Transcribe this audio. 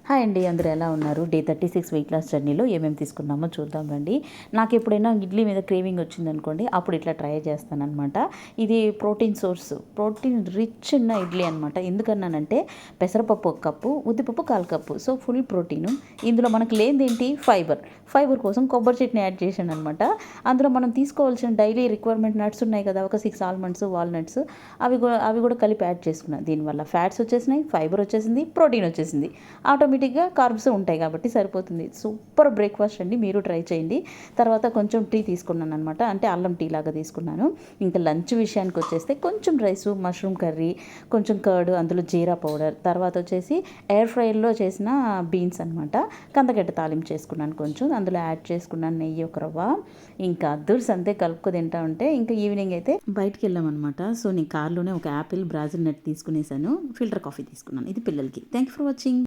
Hi అండి, అందరూ ఎలా ఉన్నారు? డే 36 వెయిట్ లాస్ జర్నీలో ఏమేమి తీసుకున్నామో చూద్దాం రండి. నాకు ఎప్పుడైనా ఇడ్లీ మీద క్రేవింగ్ వచ్చిందనుకోండి, అప్పుడు ఇట్లా ట్రై చేస్తానన్నమాట. ఇది ప్రోటీన్ సోర్స్, ప్రోటీన్ రిచ్ ఉన్న ఇడ్లీ అనమాట. ఎందుకన్నానంటే పెసరపప్పు 1 కప్పు, ఉద్దిపప్పు 1/4 కప్పు, సో ఫుల్ ప్రోటీను. ఇందులో మనకు లేనిది ఏంటి? ఫైబర్ కోసం కొబ్బరి చట్నీ యాడ్ చేశాను అనమాట. అందులో మనం తీసుకోవాల్సిన డైలీ రిక్వైర్మెంట్ నట్స్ ఉన్నాయి కదా, ఒక 6 ఆల్మండ్స్, వాల్నట్స్, అవి కూడా కలిపి యాడ్ చేసుకున్నాను. దీనివల్ల ఫ్యాట్స్ వచ్చేసినాయి, ఫైబర్ వచ్చేసింది, ప్రోటీన్ వచ్చేసింది. ఆటోమేటిక్గా కార్బ్స్ ఉంటాయి కాబట్టి సరిపోతుంది. సూపర్ బ్రేక్ఫాస్ట్ అండి, మీరు ట్రై చేయండి. తర్వాత కొంచెం టీ తీసుకున్నాను అనమాట, అంటే అల్లం టీ లాగా తీసుకున్నాను. ఇంకా లంచ్ విషయానికి వచ్చేస్తే కొంచెం రైసు, మష్రూమ్ కర్రీ, కొంచెం కర్డ్, అందులో జీరా పౌడర్, తర్వాత వచ్చేసి ఎయిర్ ఫ్రైలో చేసిన బీన్స్ అనమాట. కందగడ్డ తాలింపు చేసుకున్నాను, కొంచెం అందులో యాడ్ చేసుకున్నాను నెయ్యి, ఒక రవ్వ. ఇంకా అద్దూర్స్ అంతే కలుపుకు తింటా ఉంటే ఇంకా ఈవినింగ్ అయితే బయటికి వెళ్ళామన్నమాట. సో నేను కార్లోనే ఒక యాపిల్, బ్రాజిల్ నట్ తీసుకునేసాను, ఫిల్టర్ కాఫీ తీసుకున్నాను. ఇది పిల్లలకి. Thank you for watching.